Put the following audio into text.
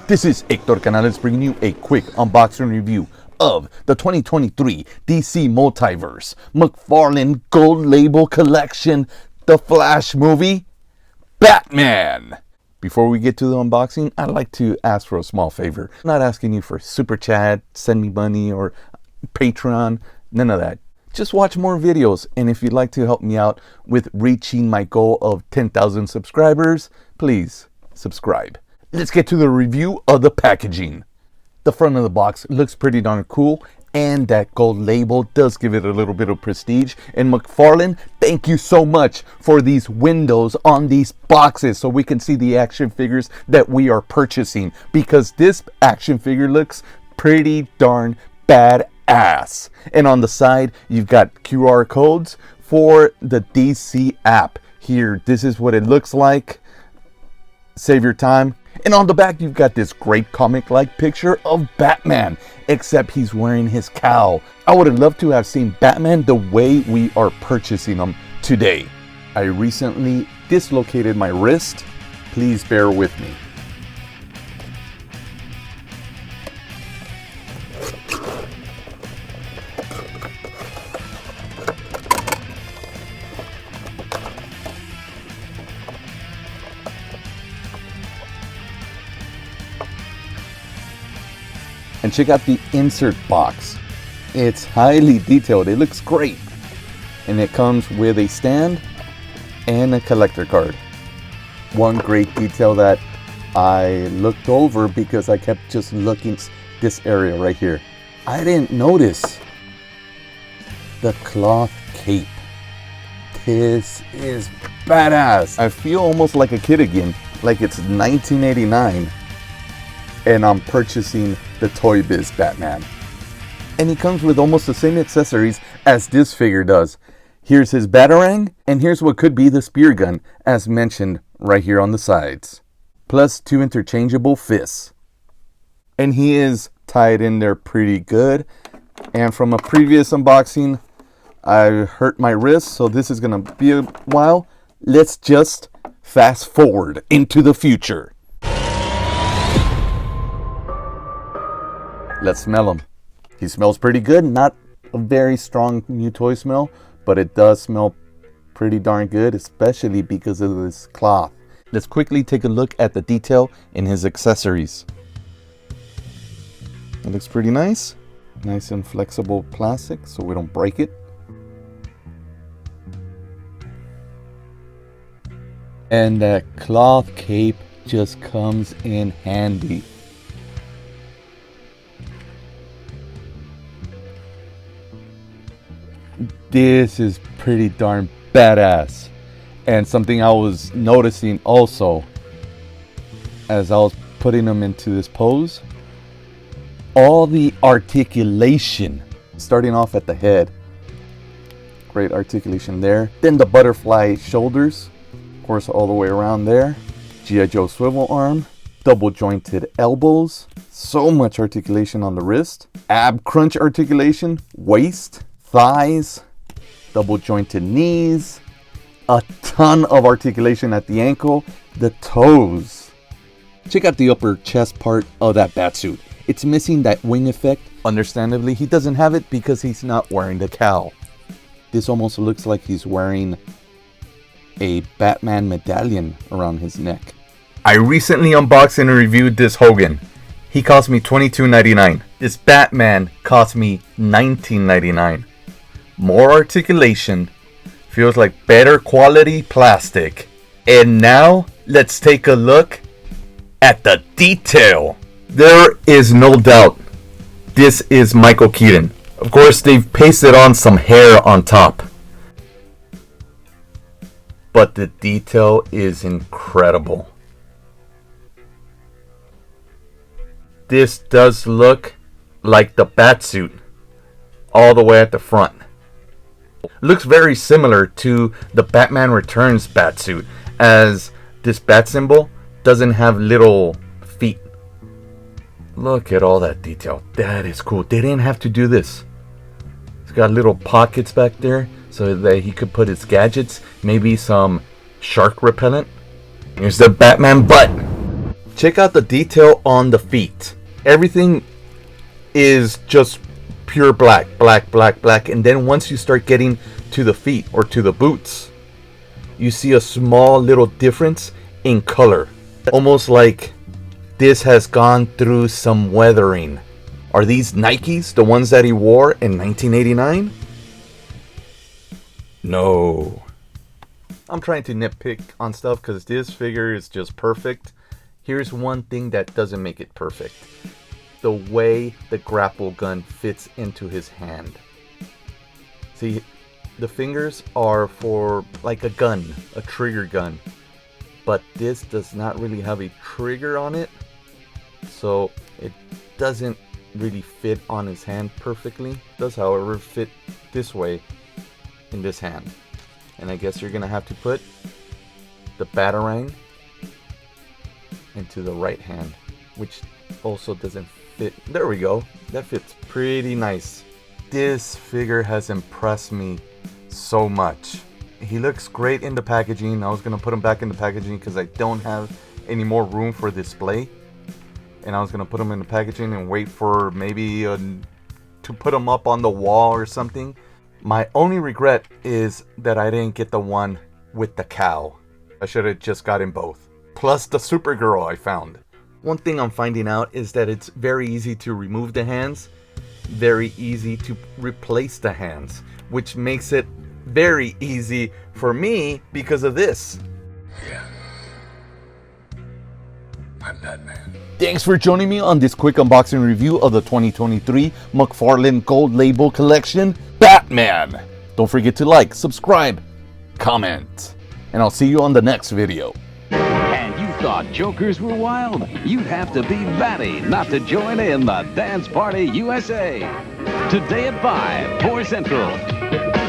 This is Hector Canales bringing you a quick unboxing review of the 2023 DC Multiverse McFarlane Gold Label Collection, The Flash movie, Batman. Before we get to the unboxing, I'd like to ask for a small favor. I'm not asking you for super chat, send me money, or Patreon, none of that. Just watch more videos, and if you'd like to help me out with reaching my goal of 10,000 subscribers, please subscribe. Let's get to the review of the packaging. The front of the box looks pretty darn cool, and that gold label does give it a little bit of prestige. And McFarlane, thank you so much for these windows on these boxes so we can see the action figures that we are purchasing, because this action figure looks pretty darn badass. And on the side, you've got QR codes for the DC app. Here, this is what it looks like. Save your time. And on the back, you've got this great comic-like picture of Batman, except he's wearing his cowl. I would have loved to have seen Batman the way we are purchasing him today. I recently dislocated my wrist. Please bear with me. And check out the insert box. It's highly detailed. It looks great. And it comes with a stand and a collector card. One great detail that I looked over because I kept just looking this area right here. I didn't notice the cloth cape. This is badass. I feel almost like a kid again, like it's 1989. And I'm purchasing the Toy Biz Batman. And he comes with almost the same accessories as this figure does. Here's his Batarang, and here's what could be the spear gun, as mentioned right here on the sides. Plus 2 interchangeable fists. And he is tied in there pretty good. And from a previous unboxing, I hurt my wrist, so this is gonna be a while. Let's just fast forward into the future. Let's smell him. He smells pretty good. Not a very strong new toy smell, but it does smell pretty darn good, especially because of this cloth. Let's quickly take a look at the detail in his accessories. It looks pretty nice. Nice and flexible plastic so we don't break it. And that cloth cape just comes in handy. This is pretty darn badass. And something I was noticing also as I was putting them into this pose, all the articulation, starting off at the head, great articulation there. Then the butterfly shoulders, of course, all the way around there. G.I. Joe swivel arm, double jointed elbows, so much articulation on the wrist, ab crunch articulation, waist, thighs, double jointed knees, a ton of articulation at the ankle, the toes. Check out the upper chest part of that batsuit. It's missing that wing effect. Understandably, he doesn't have it because he's not wearing the cowl. This almost looks like he's wearing a Batman medallion around his neck. I recently unboxed and reviewed this Hogan. He cost me $22.99. This Batman cost me $19.99. More articulation, feels like better quality plastic. And now let's take a look at the detail. There is no doubt this is Michael Keaton. Of course, they've pasted on some hair on top, but the detail is incredible. This does look like the Batsuit all the way at the front. Looks very similar to the Batman Returns Batsuit, as this bat symbol doesn't have little feet. Look at all that detail. That is cool. They didn't have to do this. It's got little pockets back there so that he could put his gadgets, maybe some shark repellent. Here's the Batman butt. check out the detail on the feet. Everything is just pure black, black, black, black. And then once you start getting to the feet or to the boots, you see a small little difference in color. Almost like this has gone through some weathering. Are these Nikes, the ones that he wore in 1989? No. I'm trying to nitpick on stuff because this figure is just perfect. Here's one thing that doesn't make it perfect. The way the grapple gun fits into his hand. See, the fingers are for like a gun, a trigger gun. But this does not really have a trigger on it. So it doesn't really fit on his hand perfectly. It does, however, fit this way in this hand. And I guess you're gonna have to put the batarang into the right hand, which also doesn't fit. There we go. That fits pretty nice. This figure has impressed me so much. He looks great in the packaging. I was gonna put him back in the packaging because I don't have any more room for display. And I was gonna put him in the packaging and wait for maybe to put him up on the wall or something. My only regret is that I didn't get the one with the cow. I should have just gotten both. Plus the Supergirl I found. One thing I'm finding out is that it's very easy to remove the hands, very easy to replace the hands, which makes it very easy for me because of this. Yeah. I'm Batman. Thanks for joining me on this quick unboxing review of the 2023 McFarlane Gold Label Collection, Batman. Don't forget to like, subscribe, comment, and I'll see you on the next video. And you thought Jokers were wild? You'd have to be batty not to join in the Dance Party USA. Today at 5, 4 Central.